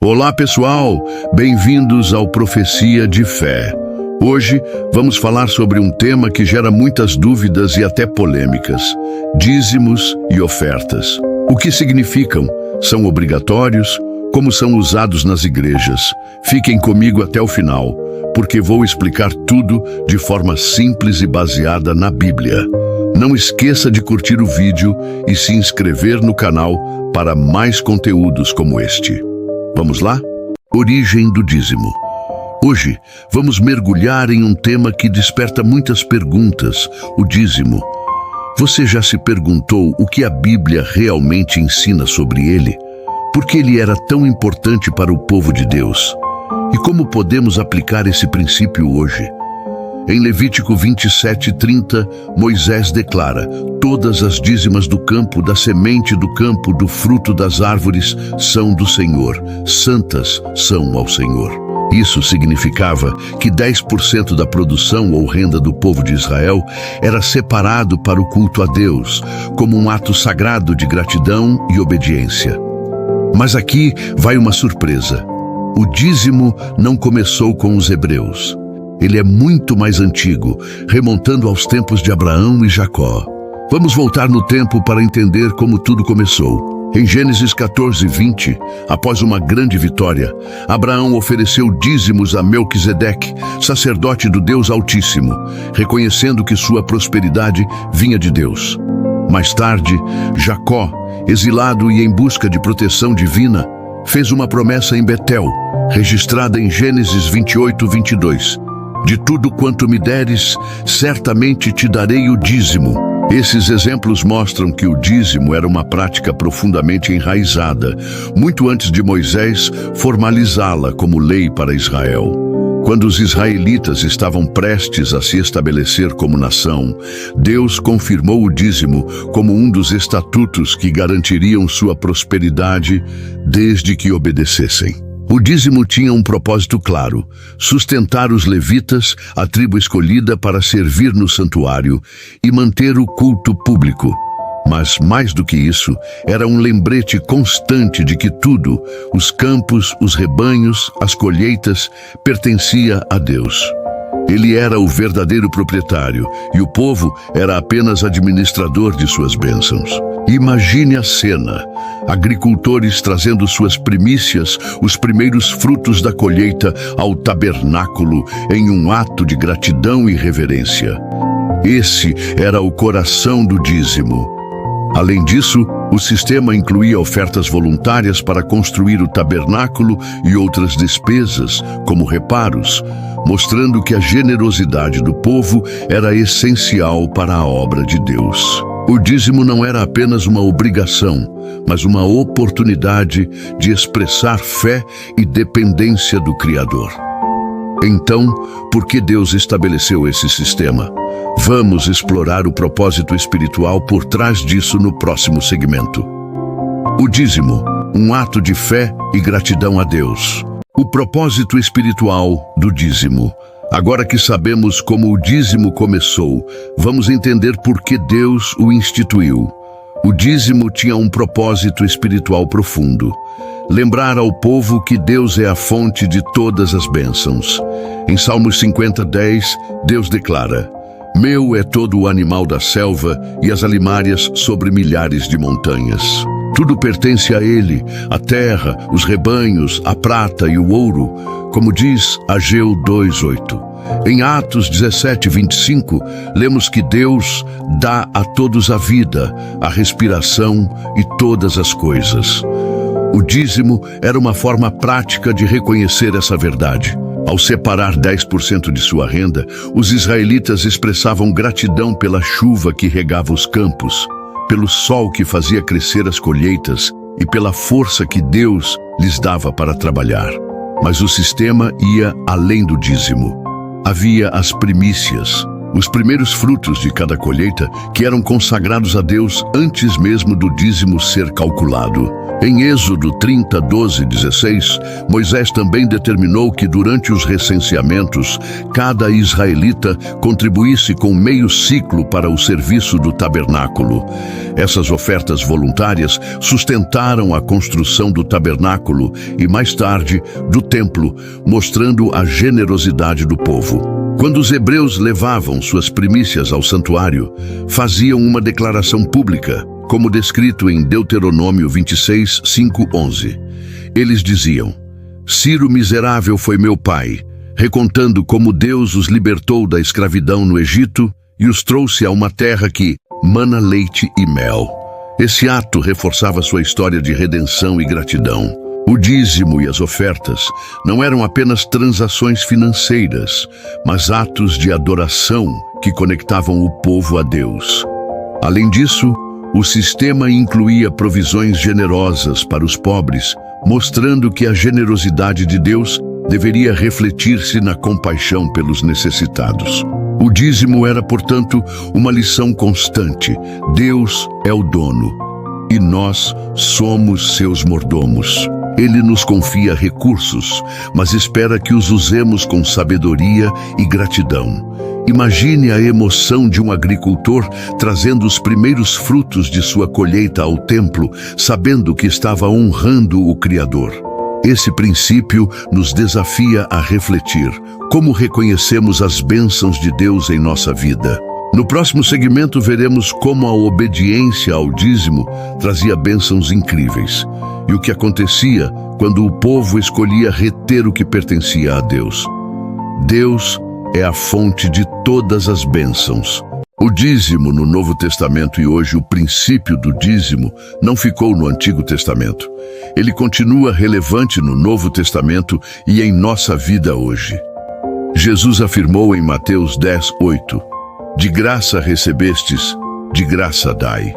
Olá pessoal, bem-vindos ao Profecia de Fé. Hoje vamos falar sobre um tema que gera muitas dúvidas e até polêmicas: dízimos e ofertas. O que significam? São obrigatórios? Como são usados nas igrejas? Fiquem comigo até o final, porque vou explicar tudo de forma simples e baseada na Bíblia. Não esqueça de curtir o vídeo e se inscrever no canal para mais conteúdos como este. Vamos lá? Origem do dízimo. Hoje, vamos mergulhar em um tema que desperta muitas perguntas: o dízimo. Você já se perguntou o que a Bíblia realmente ensina sobre ele? Por que ele era tão importante para o povo de Deus? E como podemos aplicar esse princípio hoje? Em Levítico 27:30, Moisés declara: todas as dízimas do campo, da semente do campo, do fruto das árvores, são do Senhor, santas são ao Senhor. Isso significava que 10% da produção ou renda do povo de Israel era separado para o culto a Deus, como um ato sagrado de gratidão e obediência. Mas aqui vai uma surpresa. O dízimo não começou com os hebreus. Ele é muito mais antigo, remontando aos tempos de Abraão e Jacó. Vamos voltar no tempo para entender como tudo começou. Em Gênesis 14:20, após uma grande vitória, Abraão ofereceu dízimos a Melquisedeque, sacerdote do Deus Altíssimo, reconhecendo que sua prosperidade vinha de Deus. Mais tarde, Jacó, exilado e em busca de proteção divina, fez uma promessa em Betel, registrada em Gênesis 28:22. De tudo quanto me deres, certamente te darei o dízimo. Esses exemplos mostram que o dízimo era uma prática profundamente enraizada, muito antes de Moisés formalizá-la como lei para Israel. Quando os israelitas estavam prestes a se estabelecer como nação, Deus confirmou o dízimo como um dos estatutos que garantiriam sua prosperidade desde que obedecessem. O dízimo tinha um propósito claro: sustentar os levitas, a tribo escolhida para servir no santuário, e manter o culto público. Mas, mais do que isso, era um lembrete constante de que tudo, os campos, os rebanhos, as colheitas, pertencia a Deus. Ele era o verdadeiro proprietário e o povo era apenas administrador de suas bênçãos. Imagine a cena: agricultores trazendo suas primícias, os primeiros frutos da colheita, ao tabernáculo em um ato de gratidão e reverência. Esse era o coração do dízimo. Além disso, o sistema incluía ofertas voluntárias para construir o tabernáculo e outras despesas, como reparos, mostrando que a generosidade do povo era essencial para a obra de Deus. O dízimo não era apenas uma obrigação, mas uma oportunidade de expressar fé e dependência do Criador. Então, por que Deus estabeleceu esse sistema? Vamos explorar o propósito espiritual por trás disso no próximo segmento. O dízimo, um ato de fé e gratidão a Deus. O propósito espiritual do dízimo. Agora que sabemos como o dízimo começou, vamos entender por que Deus o instituiu. O dízimo tinha um propósito espiritual profundo: lembrar ao povo que Deus é a fonte de todas as bênçãos. Em Salmos 50:10, Deus declara: meu é todo o animal da selva e as alimárias sobre milhares de montanhas. Tudo pertence a Ele, a terra, os rebanhos, a prata e o ouro, como diz Ageu 2:8. Em Atos 17:25, lemos que Deus dá a todos a vida, a respiração e todas as coisas. O dízimo era uma forma prática de reconhecer essa verdade. Ao separar 10% de sua renda, os israelitas expressavam gratidão pela chuva que regava os campos, pelo sol que fazia crescer as colheitas e pela força que Deus lhes dava para trabalhar. Mas o sistema ia além do dízimo. Havia as primícias, os primeiros frutos de cada colheita, que eram consagrados a Deus antes mesmo do dízimo ser calculado. Em Êxodo 30, 12 e 16, Moisés também determinou que durante os recenseamentos, cada israelita contribuísse com meio ciclo para o serviço do tabernáculo. Essas ofertas voluntárias sustentaram a construção do tabernáculo e, mais tarde, do templo, mostrando a generosidade do povo. Quando os hebreus levavam suas primícias ao santuário, faziam uma declaração pública, como descrito em Deuteronômio 26, 5, 11. Eles diziam: Ciro miserável foi meu pai, recontando como Deus os libertou da escravidão no Egito e os trouxe a uma terra que mana leite e mel. Esse ato reforçava sua história de redenção e gratidão. O dízimo e as ofertas não eram apenas transações financeiras, mas atos de adoração que conectavam o povo a Deus. Além disso, o sistema incluía provisões generosas para os pobres, mostrando que a generosidade de Deus deveria refletir-se na compaixão pelos necessitados. O dízimo era, portanto, uma lição constante. Deus é o dono e nós somos seus mordomos. Ele nos confia recursos, mas espera que os usemos com sabedoria e gratidão. Imagine a emoção de um agricultor trazendo os primeiros frutos de sua colheita ao templo, sabendo que estava honrando o Criador. Esse princípio nos desafia a refletir como reconhecemos as bênçãos de Deus em nossa vida. No próximo segmento veremos como a obediência ao dízimo trazia bênçãos incríveis e o que acontecia quando o povo escolhia reter o que pertencia a Deus. Deus é a fonte de todas as bênçãos. O dízimo no Novo Testamento e hoje o princípio do dízimo não ficou no Antigo Testamento. Ele continua relevante no Novo Testamento e em nossa vida hoje. Jesus afirmou em Mateus 10, 8, de graça recebestes, de graça dai.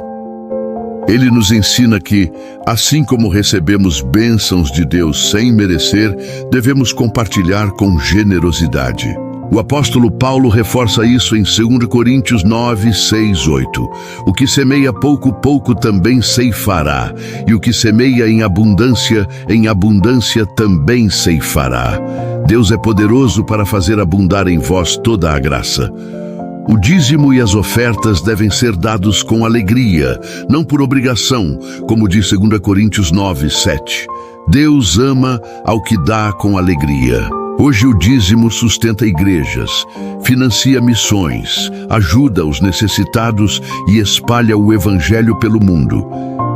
Ele nos ensina que, assim como recebemos bênçãos de Deus sem merecer, devemos compartilhar com generosidade. O apóstolo Paulo reforça isso em 2 Coríntios 9, 6, 8. O que semeia pouco, pouco também ceifará, e o que semeia em abundância também ceifará. Deus é poderoso para fazer abundar em vós toda a graça. O dízimo e as ofertas devem ser dados com alegria, não por obrigação, como diz 2 Coríntios 9, 7. Deus ama ao que dá com alegria. Hoje o dízimo sustenta igrejas, financia missões, ajuda os necessitados e espalha o evangelho pelo mundo.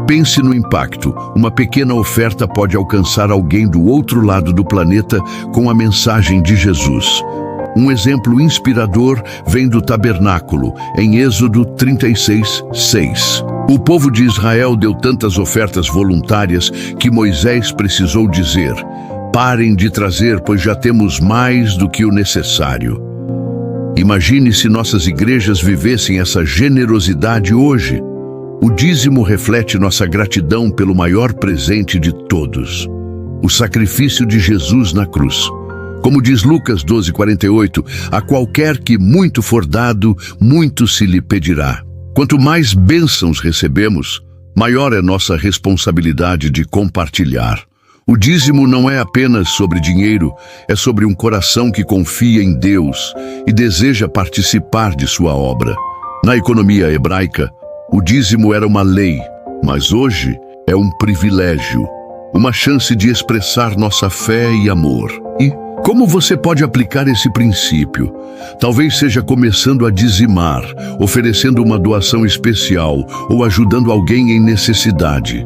Pense no impacto. Uma pequena oferta pode alcançar alguém do outro lado do planeta com a mensagem de Jesus. Um exemplo inspirador vem do tabernáculo, em Êxodo 36, 6. O povo de Israel deu tantas ofertas voluntárias que Moisés precisou dizer: parem de trazer, pois já temos mais do que o necessário. Imagine se nossas igrejas vivessem essa generosidade hoje. O dízimo reflete nossa gratidão pelo maior presente de todos, o sacrifício de Jesus na cruz. Como diz Lucas 12, 48, a qualquer que muito for dado, muito se lhe pedirá. Quanto mais bênçãos recebemos, maior é nossa responsabilidade de compartilhar. O dízimo não é apenas sobre dinheiro, é sobre um coração que confia em Deus e deseja participar de sua obra. Na economia hebraica, o dízimo era uma lei, mas hoje é um privilégio, uma chance de expressar nossa fé e amor. E como você pode aplicar esse princípio? Talvez seja começando a dizimar, oferecendo uma doação especial ou ajudando alguém em necessidade.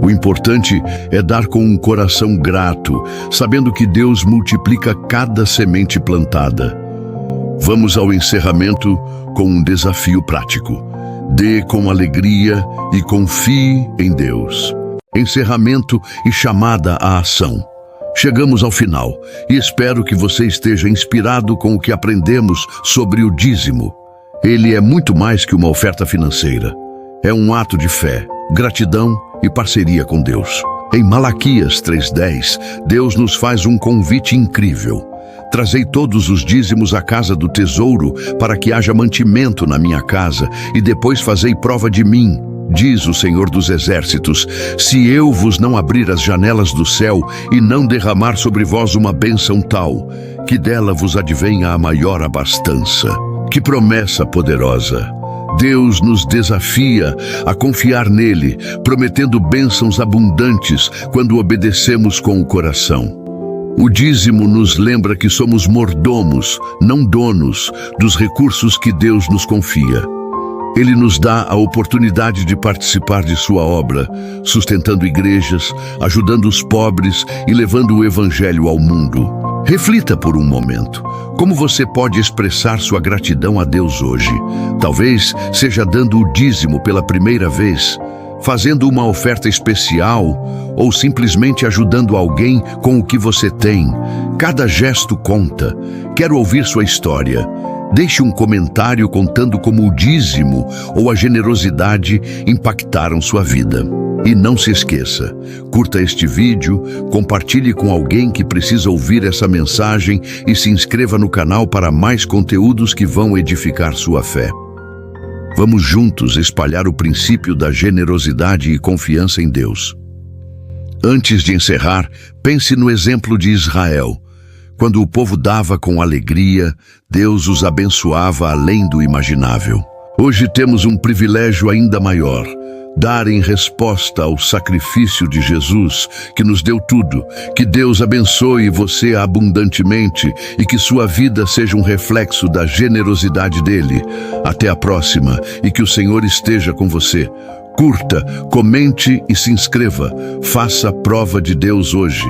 O importante é dar com um coração grato, sabendo que Deus multiplica cada semente plantada. Vamos ao encerramento com um desafio prático. Dê com alegria e confie em Deus. Encerramento e chamada à ação. Chegamos ao final e espero que você esteja inspirado com o que aprendemos sobre o dízimo. Ele é muito mais que uma oferta financeira. É um ato de fé, gratidão e parceria com Deus. Em Malaquias 3:10, Deus nos faz um convite incrível. Trazei todos os dízimos à casa do tesouro, para que haja mantimento na minha casa, e depois fazei prova de mim, Diz o Senhor dos Exércitos: se eu vos não abrir as janelas do céu e não derramar sobre vós uma bênção tal, que dela vos advenha a maior abastança. Que promessa poderosa! Deus nos desafia a confiar nele, prometendo bênçãos abundantes quando obedecemos com o coração. O dízimo nos lembra que somos mordomos, não donos, dos recursos que Deus nos confia. Ele nos dá a oportunidade de participar de sua obra, sustentando igrejas, ajudando os pobres e levando o evangelho ao mundo. Reflita por um momento. Como você pode expressar sua gratidão a Deus hoje? Talvez seja dando o dízimo pela primeira vez, fazendo uma oferta especial ou simplesmente ajudando alguém com o que você tem. Cada gesto conta. Quero ouvir sua história. Deixe um comentário contando como o dízimo ou a generosidade impactaram sua vida. E não se esqueça, curta este vídeo, compartilhe com alguém que precisa ouvir essa mensagem e se inscreva no canal para mais conteúdos que vão edificar sua fé. Vamos juntos espalhar o princípio da generosidade e confiança em Deus. Antes de encerrar, pense no exemplo de Israel. Quando o povo dava com alegria, Deus os abençoava além do imaginável. Hoje temos um privilégio ainda maior: dar em resposta ao sacrifício de Jesus, que nos deu tudo. Que Deus abençoe você abundantemente e que sua vida seja um reflexo da generosidade dele. Até a próxima e que o Senhor esteja com você. Curta, comente e se inscreva. Faça a prova de Deus hoje.